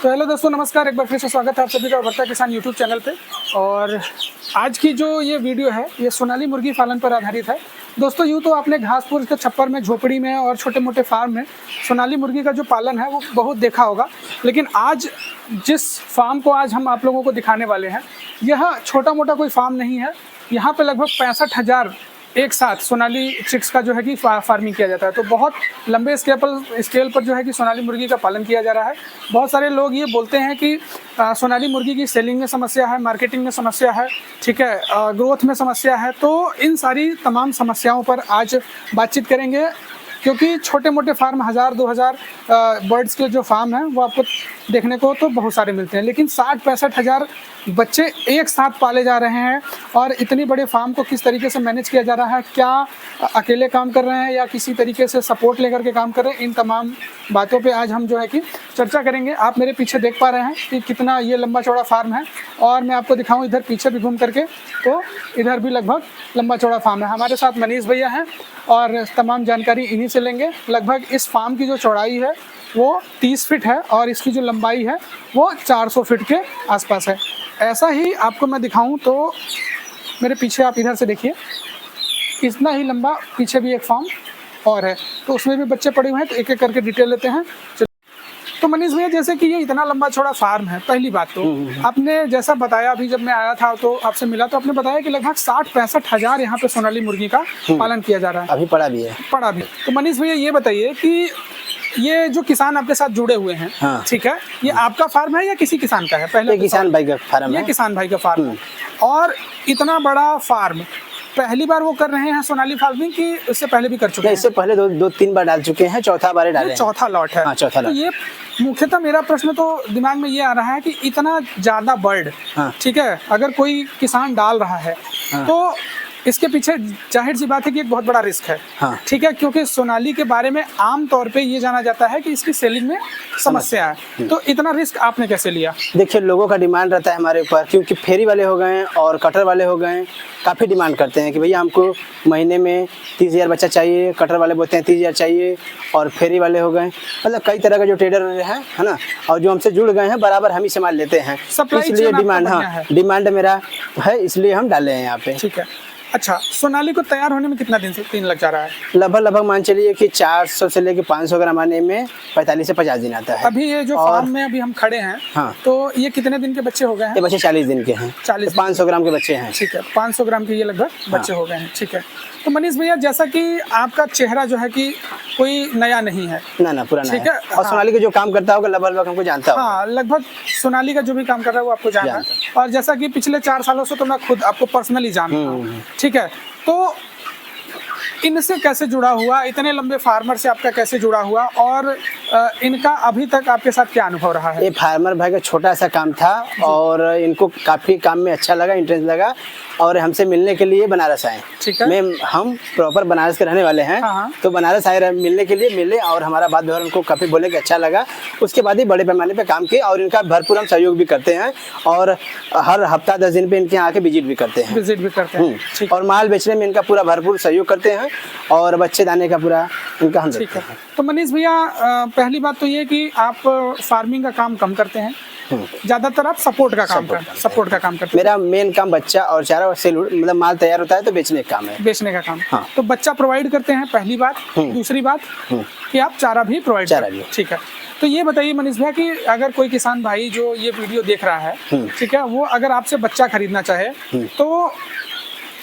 तो हेलो दोस्तों, नमस्कार। एक बार फिर से स्वागत है आप सभी का उभरता किसान यूट्यूब चैनल पे। और आज की जो ये वीडियो है ये सोनाली मुर्गी पालन पर आधारित है। दोस्तों, यूँ तो आपने घासपुर के छप्पर में, झोपड़ी में और छोटे मोटे फार्म में सोनाली मुर्गी का जो पालन है वो बहुत देखा होगा, लेकिन आज जिस फार्म को आज हम आप लोगों को दिखाने वाले हैं यह छोटा मोटा कोई फार्म नहीं है। यहाँ पे लगभग 65,000 एक साथ सोनाली चिक्स का जो है कि फार्मिंग किया जाता है। तो बहुत लंबे स्केल पर जो है कि सोनाली मुर्गी का पालन किया जा रहा है। बहुत सारे लोग ये बोलते हैं कि सोनाली मुर्गी की सेलिंग में समस्या है, मार्केटिंग में समस्या है, ठीक है, ग्रोथ में समस्या है। तो इन सारी तमाम समस्याओं पर आज बातचीत करेंगे, क्योंकि छोटे मोटे फार्म 1000-2000 बर्ड्स के जो फार्म हैं वो आपको देखने को तो बहुत सारे मिलते हैं, लेकिन 60-65 हज़ार बच्चे एक साथ पाले जा रहे हैं। और इतनी बड़े फार्म को किस तरीके से मैनेज किया जा रहा है, क्या अकेले काम कर रहे हैं या किसी तरीके से सपोर्ट लेकर के काम कर रहे हैं, इन तमाम बातों पे आज हम जो है कि चर्चा करेंगे। आप मेरे पीछे देख पा रहे हैं कि कितना ये लंबा चौड़ा फार्म है, और मैं आपको दिखाऊँ इधर पीछे भी घूम करके, तो इधर भी लगभग लंबा चौड़ा फार्म है। हमारे साथ मनीष भैया हैं और तमाम जानकारी इन्हीं से लेंगे। लगभग इस फार्म की जो चौड़ाई है वो 30 फीट है और इसकी जो लंबाई है वो 400 फीट के आसपास है। ऐसा ही आपको मैं दिखाऊं तो मेरे पीछे आप इधर से देखिए, इतना ही लंबा पीछे भी एक फार्म और है, तो उसमें भी बच्चे पड़े हुए हैं। तो एक एक करके डिटेल लेते हैं। तो मनीष भैया, जैसे कि ये इतना लंबा चौड़ा फार्म है, पहली बात तो आपने जैसा बताया, अभी जब मैं आया था तो आपसे मिला तो आपने बताया कि लगभग 60-65 हज़ार यहाँ पे सोनाली मुर्गी का पालन किया जा रहा है। अभी पड़ा भी है। पड़ा भी। तो मनीष भैया ये बताइए कि ये जो किसान आपके साथ जुड़े हुए हैं, हाँ। ठीक है, ये आपका फार्म है या किसी किसान का है? पहले किसान भाई का फार्म है। ये किसान भाई का फार्म है। और इतना बड़ा फार्म पहली बार वो कर रहे हैं सोनाली फार्मिंग की इससे पहले भी कर चुके हैं? इससे पहले दो तीन बार डाल चुके हैं, चौथा बार डाले। चौथा लॉट है। हाँ, चौथा तो लॉट। ये मुख्यतः मेरा प्रश्न तो दिमाग में ये आ रहा है कि इतना ज्यादा बर्ड, हाँ। ठीक है, अगर कोई किसान डाल रहा है, हाँ। तो इसके पीछे जाहिर सी बात है कि एक बहुत बड़ा रिस्क है, हाँ। ठीक है, क्योंकि सोनाली के बारे में आम तौर पे ये जाना जाता है कि इसकी सेलिंग में समस्या है। तो इतना रिस्क आपने कैसे लिया? देखिए, लोगों का डिमांड रहता है हमारे ऊपर, क्योंकि फेरी वाले हो गए और कटर वाले हो गए, काफ़ी डिमांड करते हैं कि भैया हमको महीने में 30,000 बच्चा चाहिए। कटर वाले बोलते हैं 30,000 चाहिए, और फेरी वाले हो गए, मतलब कई तरह का जो ट्रेडर है ना, और जो हमसे जुड़ गए हैं बराबर हम ही सामान लेते हैं। इसलिए डिमांड, हाँ, डिमांड मेरा है, इसलिए हम डाले हैं यहाँ पे। ठीक है। अच्छा, सोनाली को तैयार होने में कितना दिन लग जा रहा है? लगभग मान चलिए कि 400 से लेके 500 ग्राम आने में 45 से 50 दिन आता है। अभी ये जो फार्म में अभी हम खड़े हैं, हाँ, तो ये कितने दिन के बच्चे हो गए हैं? ये बच्चे 40 दिन के हैं। 40, 500 ग्राम के बच्चे हैं। ठीक है, 500 ग्राम के ये लगभग बच्चे हो गए हैं। ठीक है। तो मनीष भैया, जैसा कि आपका चेहरा जो है कि कोई नया नहीं है, ना पुराना है। ठीक है। और सोनाली का जो काम करता होगा लगभग हमको जानता होगा। हाँ, लगभग सोनाली का जो भी काम कर रहा है वो आपको जानता है। और जैसा कि पिछले 4 सालों से तो मैं खुद आपको पर्सनली जानता हूँ, ठीक है। तो इनसे कैसे जुड़ा हुआ, इतने लंबे फार्मर से आपका कैसे जुड़ा हुआ, और इनका अभी तक आपके साथ क्या अनुभव रहा है? ये फार्मर भाई का छोटा सा काम था और इनको काफ़ी काम में अच्छा लगा, इंटरेस्ट लगा, और हमसे मिलने के लिए बनारस आए। ठीक है। हम प्रॉपर बनारस के रहने वाले हैं। हाँ। तो बनारस आए मिलने के लिए मिले, और हमारा बात व्यवहार उनको काफ़ी बोले कि अच्छा लगा। उसके बाद ही बड़े पैमाने पे काम किए, और इनका भरपूर हम सहयोग भी करते हैं, और हर हफ्ता 10 दिन पे इनके यहाँ आके विजिट भी करते हैं। और माल बेचने में इनका पूरा भरपूर सहयोग करते हैं, और बच्चे दाने का पूरा इनका हम देखते हैं। तो मनीष भैया, पहली बात तो ये कि आप फार्मिंग का काम कम करते हैं, ज्यादातर आप सपोर्ट का काम करते हैं। मेरा मेन काम बच्चा और चारा सेल, मतलब माल तैयार होता है तो बेचने का काम है। बेचने का काम, हाँ। तो बच्चा प्रोवाइड करते हैं, पहली बात। दूसरी बात कि आप चारा भी प्रोवाइड करते हैं। ठीक है। तो ये बताइए मनीष भैया कि अगर कोई किसान भाई जो ये वीडियो देख रहा है, ठीक है, वो अगर आपसे बच्चा खरीदना चाहे तो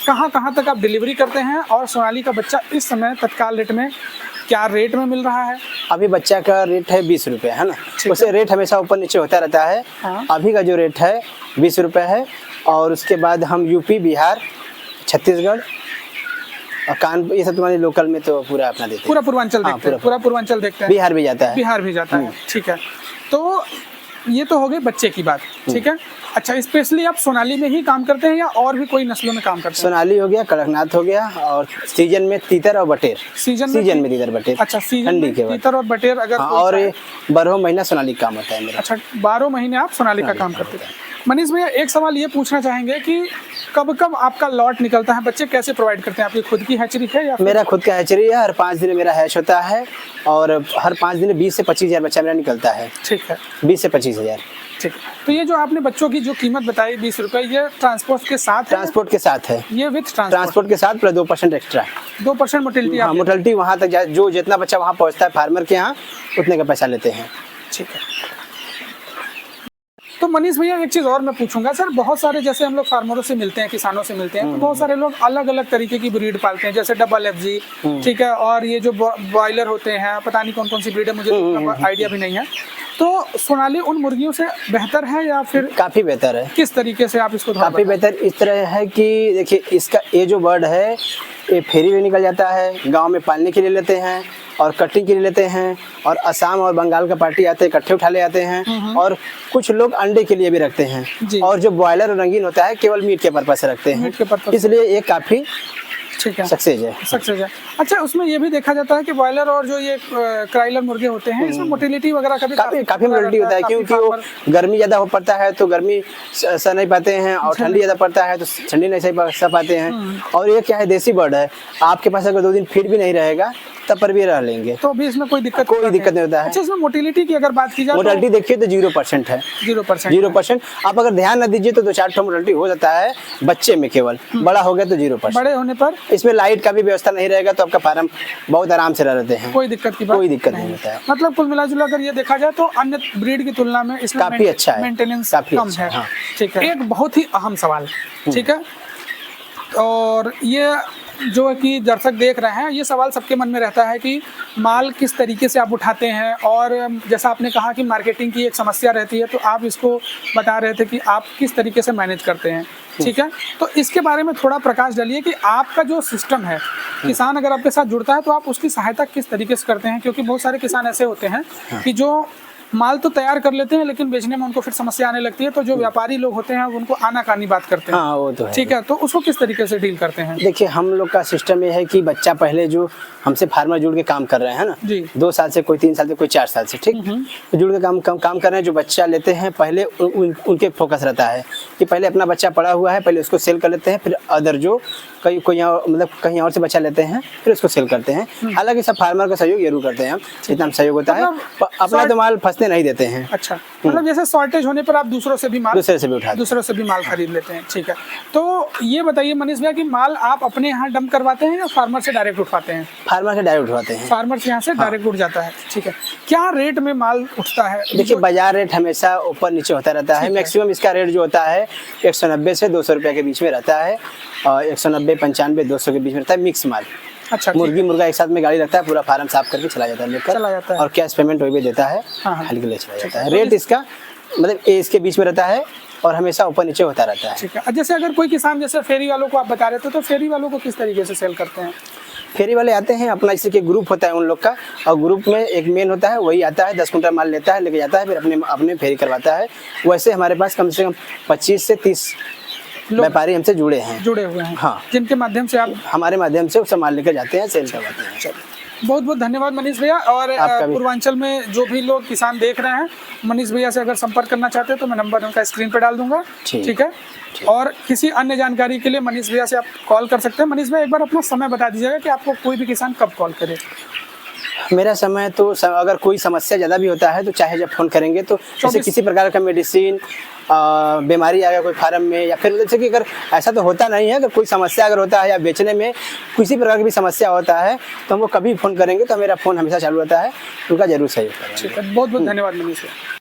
कहाँ तक आप डिलीवरी करते हैं, और सोनाली का बच्चा इस समय तत्काल रेट में क्या रेट में मिल रहा है? अभी बच्चा का रेट है 20 रुपये, है ना। उसे रेट हमेशा ऊपर नीचे होता रहता है। हाँ। अभी का जो रेट है 20 रुपये है, और उसके बाद हम यूपी, बिहार, छत्तीसगढ़ और कानपुर, ये सब तुम्हारे लोकल में तो पूरा अपना देते हैं। पूरा पूर्वांचल देखते हैं। पूरा पूर्वांचल देखते हैं। बिहार भी जाता है। बिहार भी जाता है। ठीक है। तो ये तो हो गई बच्चे की बात, ठीक है। अच्छा, स्पेशली आप सोनाली में ही काम करते हैं या और भी कोई नस्लों में काम करते हैं? सोनाली हो गया, कड़कनाथ हो गया, और सीजन में तीतर और बटेर। सीजन में तीतर बटेर। अच्छा, सीजन में तीतर और बटेर अगर, और 12 महीना सोनाली काम होता है मेरा। अच्छा, 12 महीने आप सोनाली का काम करते हैं। मनीष भैया एक सवाल ये पूछना चाहेंगे कि कब कब आपका लॉट निकलता है, बच्चे कैसे प्रोवाइड करते हैं? आपकी खुद की हैचरी है या मेरा खुद का हैचरी है, हर 5 दिन मेरा हैच होता है और हर 5 दिन 20 से 25 हज़ार बच्चा मेरा निकलता है। ठीक है, 20 से 25 हज़ार। ठीक है। तो ये जो आपने बच्चों की जो कीमत बताई 20 रुपए, ये ट्रांसपोर्ट के साथ है? ट्रांसपोर्ट के साथ है, ये विथ ट्रांसपोर्ट के साथ प्लस 2% एक्स्ट्रा। 2% मोटिलिटी? हाँ, मोटिलिटी वहाँ तक जो जितना बच्चा वहाँ पहुँचता है फार्मर के यहाँ उतने का पैसा लेते हैं। ठीक है। तो मनीष भैया एक चीज़ और मैं पूछूंगा सर, बहुत सारे जैसे हम लोग फार्मरों से मिलते हैं, किसानों से मिलते हैं, तो बहुत सारे लोग अलग अलग तरीके की ब्रीड पालते हैं, जैसे डबल एफजी, ठीक है, और ये जो बॉयलर होते हैं, पता नहीं कौन कौन सी ब्रीड है, मुझे आइडिया भी नहीं है। तो सोनाली उन मुर्गियों से बेहतर है या फिर काफ़ी बेहतर है? किस तरीके से आप इसको? काफ़ी बेहतर इस तरह है कि देखिए, इसका ये जो बर्ड है ये फेरी में निकल जाता है, गांव में पालने के लिए लेते हैं और कटिंग के लिए लेते हैं, और असम और बंगाल का पार्टी आते हैं इकट्ठे उठा ले जाते हैं, और कुछ लोग अंडे के लिए भी रखते हैं, और जो बॉयलर और रंगीन होता है केवल मीट के पर्पज से रखते हैं, इसलिए ये काफ़ी ठीक है, सक्सेस है। सक्सेस है। अच्छा, उसमें ये भी देखा जाता है कि बॉयलर और जो ये क्राइलर मुर्गे होते हैं, इसमें मोटिलिटी वगैरह काफी मोटिलिटी होता है, क्योंकि वो गर्मी ज्यादा हो पड़ता है तो गर्मी सह नहीं पाते हैं, और ठंडी ज्यादा पड़ता है तो ठंडी नहीं सह पाते हैं। और ये क्या है, देसी बर्ड है, आपके पास अगर 2 दिन फीड भी नहीं रहेगा तब पर भी रह लेंगे, तो अभी इसमें कोई दिक्कत नहीं होता है। अच्छा, इसमें मोटिलिटी की अगर बात की जाए, मोटिलिटी देखिए तो 0% है। 0%। आप अगर ध्यान न दीजिए तो 2-4 ठो मोटिलिटी हो जाता है बच्चे में केवल, बड़ा हो गया तो 0%। बड़े होने पर इसमें लाइट का भी व्यवस्था नहीं रहेगा तो आपका फार्म बहुत आराम से रहते हैं, कोई दिक्कत की बात कोई दिक्कत नहीं होता है। मतलब कुल मिलाजुला अगर ये देखा जाए तो अन्य ब्रीड की तुलना में इसमें काफी अच्छा है, मेंटेनेंस कम है। हाँ। ठीक है। एक बहुत ही अहम सवाल, ठीक है, और ये जो है कि दर्शक देख रहे हैं, ये सवाल सबके मन में रहता है कि माल किस तरीके से आप उठाते हैं, और जैसा आपने कहा कि मार्केटिंग की एक समस्या रहती है, तो आप इसको बता रहे थे कि आप किस तरीके से मैनेज करते हैं, ठीक है। तो इसके बारे में थोड़ा प्रकाश डालिए कि आपका जो सिस्टम है, किसान अगर आपके साथ जुड़ता है तो आप उसकी सहायता किस तरीके से करते हैं, क्योंकि बहुत सारे किसान ऐसे होते हैं कि जो माल तो तैयार कर लेते हैं लेकिन बेचने में उनको फिर समस्या आने लगती है, तो जो व्यापारी लोग होते हैं उनको आनाकानी बात करते हैं। हाँ, वो तो है। ठीक है, तो उसको किस तरीके से डील करते हैं? देखिए, हम लोग का सिस्टम ये है कि बच्चा पहले जो हमसे फार्मर जुड़ के काम कर रहे हैं ना जी, 2 साल से, कोई 3 साल से, कोई 4 साल से, ठीक, तो जुड़ के काम कर रहे हैं, जो बच्चा लेते हैं पहले उनके फोकस रहता है कि पहले अपना बच्चा पड़ा हुआ है, पहले उसको सेल कर लेते हैं, फिर अदर जो कोई मतलब कहीं और से बच्चा लेते हैं फिर उसको सेल करते हैं। हालांकि सब फार्मर का सहयोग जरूर करते हैं, हम जितना सहयोग होता है, अपना तो माल फंसने नहीं देते हैं। अच्छा, मतलब जैसे शॉर्टेज होने पर आप दूसरों से भी माल खरीद लेते हैं। ठीक है, तो ये बताइए मनीष भैया कि माल आप अपने यहाँ डंप करवाते हैं या फार्मर से डायरेक्ट उठवाते हैं? फार्मर से डायरेक्ट उठवाते हैं। फार्मर से यहाँ से डायरेक्ट उठ जाता है, ठीक है। क्या रेट में माल उठता है? देखिए, बाजार रेट हमेशा ऊपर नीचे होता रहता है। मैक्सिमम इसका रेट जो होता है 190 से 200 रुपये के बीच में रहता है, और 190, 95, 200 के बीच में रहता है मिक्स माल। अच्छा, मुर्गी मुर्गा एक साथ में गाड़ी लगता है, पूरा फार्म साफ करके चला जाता है लेकर, और कैश पेमेंट वही भी देता है, हल्के ले चला जाता है। रेट इसका मतलब इसके बीच में रहता है और हमेशा ऊपर नीचे होता रहता है। ठीक है। जैसे अगर कोई किसान, जैसे फेरी वालों को आप बता रहे थे, तो फेरी वालों को किस तरीके से सेल करते हैं? फेरी वाले आते हैं, अपना जैसे कि ग्रुप होता है उन लोग का, और ग्रुप में एक मेन होता है, वही आता है 10 कुंटल माल लेता है, लेके जाता है, फिर अपने फेरी करवाता है। वैसे हमारे पास कम से कम 25 से 30 व्यापारी हमसे जुड़े हुए हैं, हाँ, जिनके माध्यम से आप हमारे माध्यम से उससे माल लेकर जाते हैं, सेल करवाते हैं। बहुत बहुत धन्यवाद मनीष भैया। और पूर्वांचल में जो भी लोग किसान देख रहे हैं, मनीष भैया से अगर संपर्क करना चाहते हैं तो मैं नंबर उनका स्क्रीन पर डाल दूंगा, ठीक है। और किसी अन्य जानकारी के लिए मनीष भैया से आप कॉल कर सकते हैं। मनीष भैया एक बार अपना समय बता दीजिएगा कि आपको कोई भी किसान कब कॉल करे। मेरा समय तो अगर कोई समस्या ज़्यादा भी होता है तो चाहे जब फ़ोन करेंगे तो जैसे किसी प्रकार का मेडिसिन बीमारी आ गया कोई फार्म में, या फिर जैसे कि अगर ऐसा तो होता नहीं है, अगर कोई समस्या अगर होता है या बेचने में किसी प्रकार की भी समस्या होता है तो हमको कभी फ़ोन करेंगे तो मेरा फ़ोन हमेशा चालू रहता है, उनका जरूर सहयोग करेंगे। ठीक है, बहुत बहुत धन्यवाद मनीष भैया।